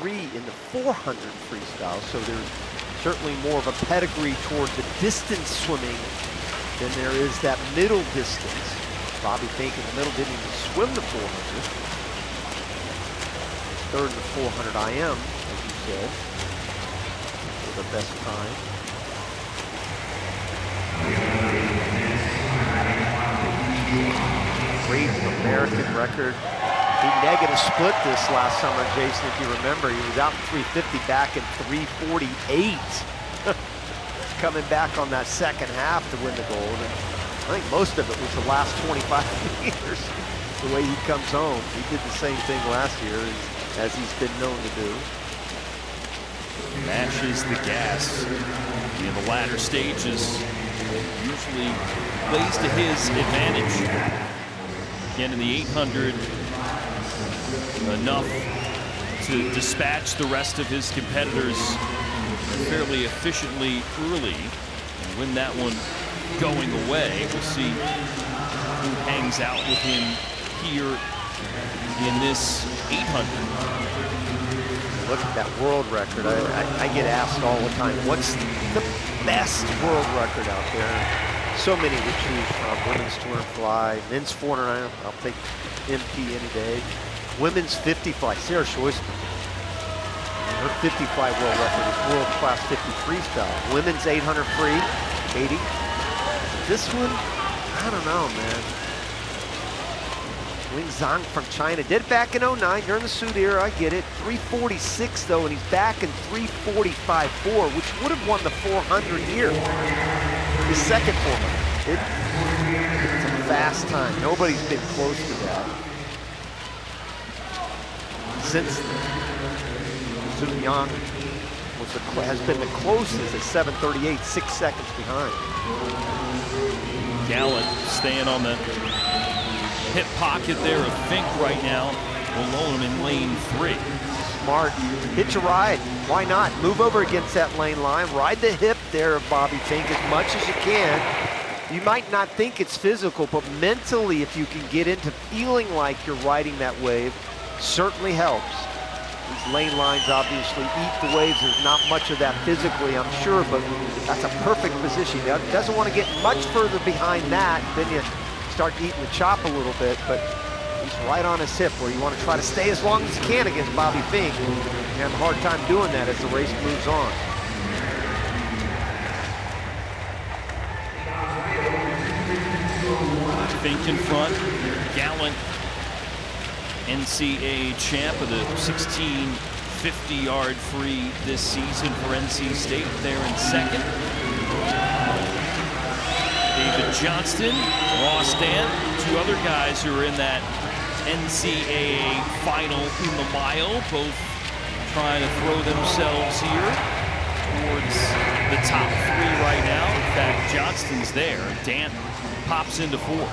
3 in the 400 freestyle, so there's certainly more of a pedigree toward the distance swimming than there is that middle distance. Bobby Finke in the middle didn't even swim the 400. Third in the 400 IM, as you said, for the best time. Great American record. He negative split this last summer, Jason, if you remember. He was out in 350, back in 348. Coming back on that second half to win the gold. And I think most of it was the last 25 meters, the way he comes home. He did the same thing last year as he's been known to do. Mashes the gas in the latter stages. Usually plays to his advantage. Again, in the 800, enough to dispatch the rest of his competitors fairly efficiently early and win that one going away. We'll see who hangs out with him here in this 800. Look at that world record. I get asked all the time, what's the best world record out there? So many to choose from. Women's 200 fly, men's 400, I'll take MP any day. Women's 50 fly, Sarah Schweisman. Her 50 fly world record is world class 50 freestyle. Women's 800 free, 80. This one, I don't know, man. Wing Zhang from China did it back in 09 during the suit era, I get it. 346 though, and he's back in 345.4, which would have won the 400 here. His second 400. It's a fast time. Nobody's been close to that since Zhu Yang has been the closest at 7:38, 6 seconds behind. Gallant staying on the hip pocket there of Finke right now. Alone in lane 3. Smart. Hitch a ride. Why not? Move over against that lane line. Ride the hip there of Bobby Finke as much as you can. You might not think it's physical, but mentally, if you can get into feeling like you're riding that wave, certainly helps. These lane lines obviously eat the waves. There's not much of that physically, I'm sure, but that's a perfect position. He doesn't want to get much further behind that. Then you start eating the chop a little bit, but he's right on his hip where you want to try to stay as long as you can against Bobby Finke. You have a hard time doing that as the race moves on. Finke in front. Gallant, NCAA champ of the 1650-yard free this season for NC State. There in second. David Johnston, Ross Dant, two other guys who are in that NCAA final in the mile, both trying to throw themselves here towards the top 3 right now. In fact, Johnston's there. Dant pops into 4. Well,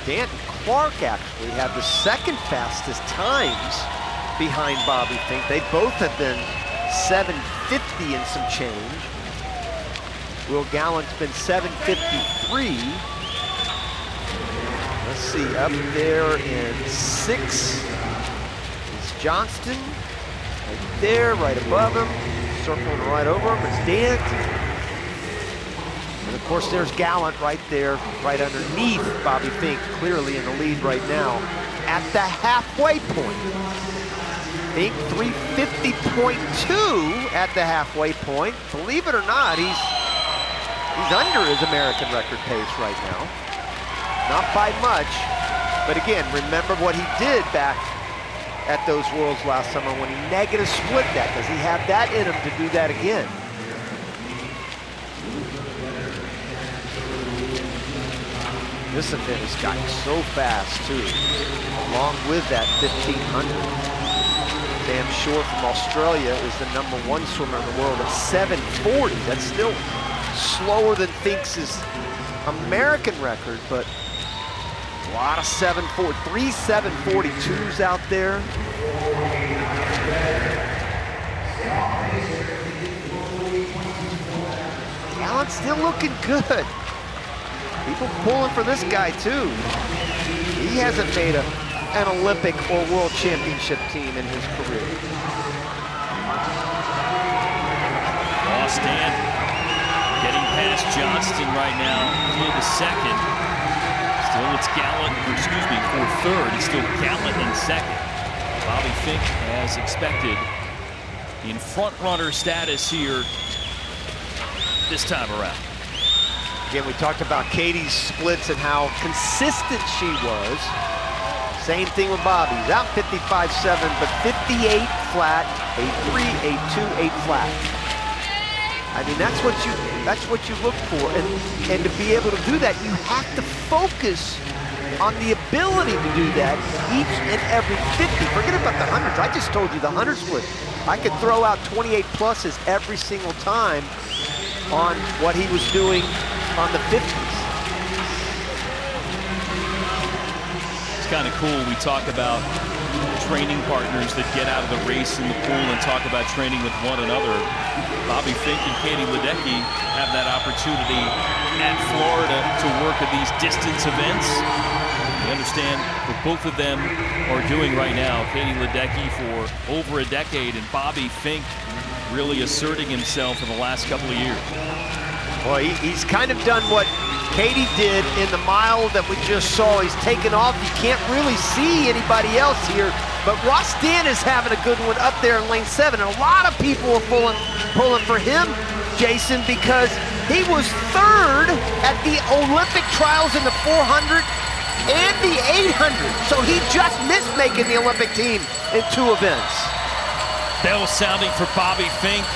Dant and Clark actually have the second fastest times behind Bobby Finke. They both have been 7:50 and some change. Will Gallant's been 7:53. Let's see, up there in 6 is Johnston. Right there, right above him. Circling right over him is Dant. And of course there's Gallant right there, right underneath Bobby Finke, clearly in the lead right now at the halfway point. Finke 350.2 at the halfway point. Believe it or not, he's under his American record pace right now. Not by much, but again, remember what he did back at those Worlds last summer when he negative split that. Does he have that in him to do that again? This event has gotten so fast too, along with that 1500. Sam Shore from Australia is the #1 swimmer in the world at 7:40. That's still slower than Finke's American record, but a lot of 3 7:42s out there. Gallant's still looking good. People pulling for this guy too. He hasn't made a an Olympic or World Championship team in his career. Ross Dant getting past Johnston right now into second. Still it's Gallant, or excuse me, for third. It's still Gallant in second. Bobby Finke, as expected, in front-runner status here this time around. Again, we talked about Katie's splits and how consistent she was. Same thing with Bobby. He's out 55-7, but 58 flat, 8-3, 8-2, 8 flat. I mean, that's what you look for, and to be able to do that, you have to focus on the ability to do that each and every 50. Forget about the hundreds. I just told you the 100 split. I could throw out 28 pluses every single time on what he was doing on the 50s. It's kind of cool. We talk about training partners that get out of the race in the pool and talk about training with one another. Bobby Finke and Katie Ledecky have that opportunity at Florida to work at these distance events. We understand what both of them are doing right now. Katie Ledecky for over a decade, and Bobby Finke really asserting himself in the last couple of years. Well, he's kind of done what Katie did in the mile that we just saw. He's taken off. You can't really see anybody else here, but Ross Dant is having a good one up there in lane 7. And a lot of people are pulling for him, Jason, because he was third at the Olympic trials in the 400 and the 800. So he just missed making the Olympic team in 2 events. Bell sounding for Bobby Finke.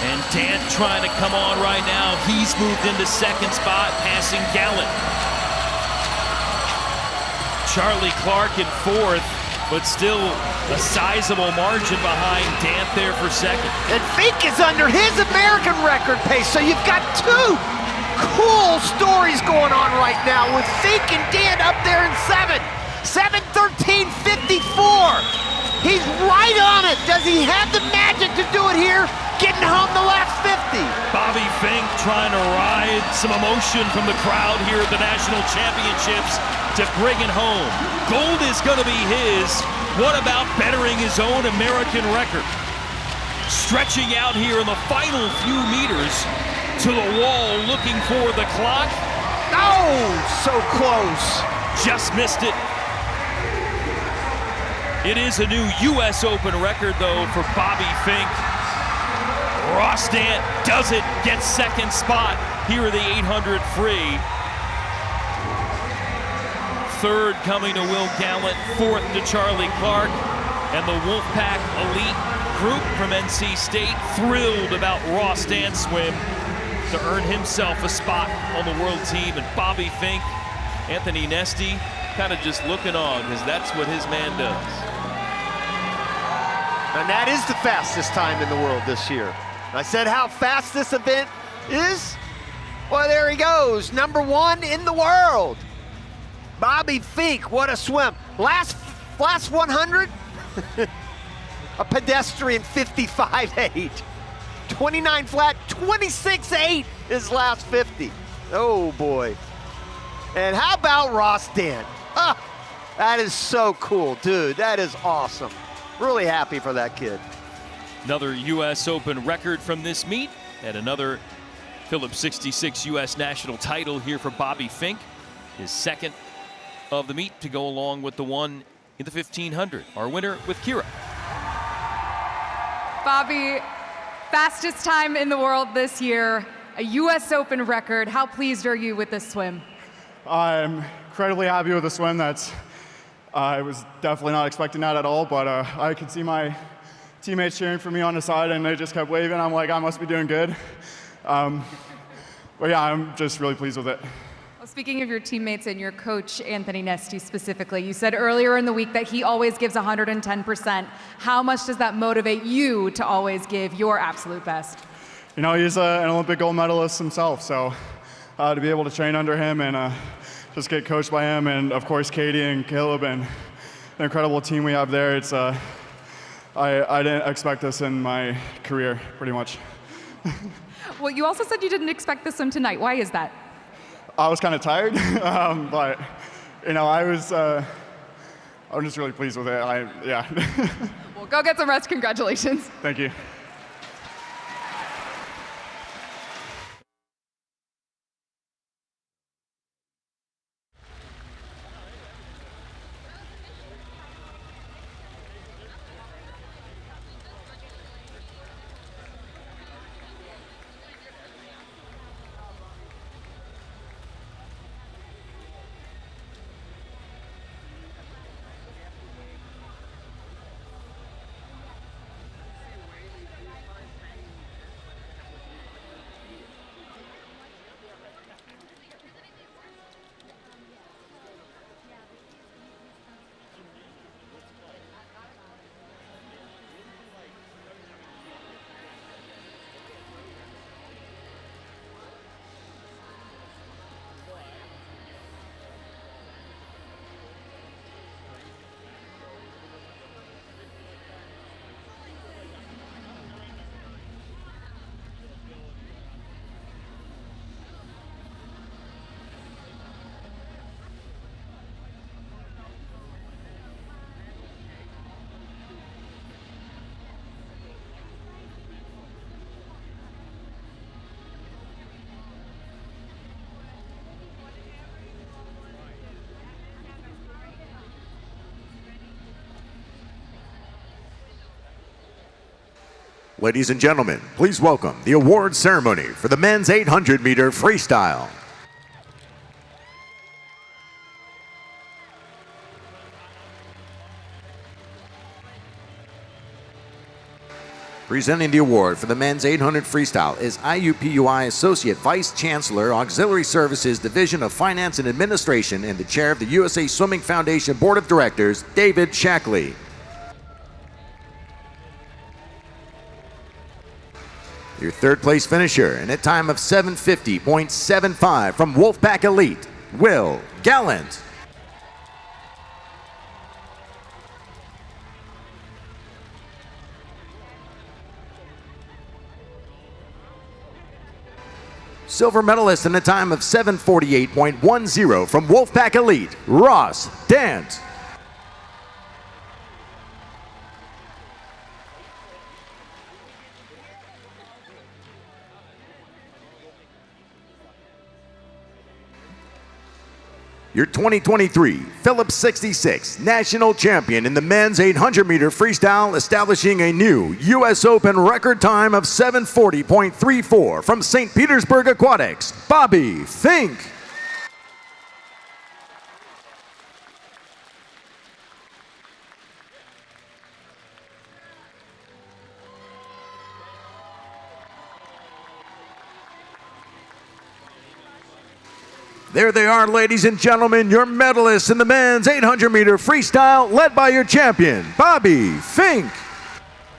And Dant trying to come on right now. He's moved into second spot, passing Gallant. Charlie Clark in fourth, but still a sizable margin behind Dant there for second. And Finke is under his American record pace, so you've got 2 cool stories going on right now with Finke and Dant up there in 7. 7:13:54. He's right on it. Does he have the magic to do it here? Getting home the last 50. Bobby Finke trying to ride some emotion from the crowd here at the National Championships to bring it home. Gold is going to be his. What about bettering his own American record? Stretching out here in the final few meters to the wall, looking for the clock. Oh, so close. Just missed it. It is a new U.S. Open record, though, for Bobby Finke. Ross Dant does it, gets second spot here at the 800 free. Third coming to Will Gallant, fourth to Charlie Clark, and the Wolfpack Elite group from NC State thrilled about Ross Dant's swim to earn himself a spot on the world team. And Bobby Finke, Anthony Nesty, kind of just looking on, because that's what his man does. And that is the fastest time in the world this year. I said how fast this event is. Well, there he goes, #1 in the world. Bobby Finke, what a swim. Last 100, a pedestrian 55.8. 29 flat, 26.8 his last 50. Oh boy. And how about Ross Dant? Ah, that is so cool, dude. That is awesome. Really happy for that kid. Another U.S. Open record from this meet, and another Phillips 66 U.S. national title here for Bobby Finke. His second of the meet to go along with the one in the 1500. Our winner with Kira. Bobby, fastest time in the world this year, a U.S. Open record. How pleased are you with this swim? I'm incredibly happy with the swim. I was definitely not expecting that at all, but I could see my teammates cheering for me on the side, and they just kept waving. I'm like, I must be doing good. But yeah, I'm just really pleased with it. Well, speaking of your teammates and your coach, Anthony Nesty specifically, you said earlier in the week that he always gives 110%. How much does that motivate you to always give your absolute best? You know, he's an Olympic gold medalist himself, so to be able to train under him and just get coached by him, and of course Katie and Caleb and the incredible team we have there, it's I didn't expect this in my career, pretty much. Well, you also said you didn't expect this one tonight. Why is that? I was kind of tired, but you know, I I'm just really pleased with it. Yeah. Well, go get some rest. Congratulations. Thank you. Ladies and gentlemen, please welcome the award ceremony for the men's 800-meter freestyle. Presenting the award for the men's 800 freestyle is IUPUI Associate Vice Chancellor, Auxiliary Services Division of Finance and Administration, and the Chair of the USA Swimming Foundation Board of Directors, David Shackley. Your third place finisher in a time of 7:50.75 from Wolfpack Elite, Will Gallant. Silver medalist in a time of 7:48.10 from Wolfpack Elite, Ross Dant. Your 2023 Phillips 66 National Champion in the men's 800-meter freestyle, establishing a new U.S. Open record time of 7:40.34 from St. Petersburg Aquatics, Bobby Finke. There they are, ladies and gentlemen, your medalists in the men's 800-meter freestyle, led by your champion, Bobby Finke.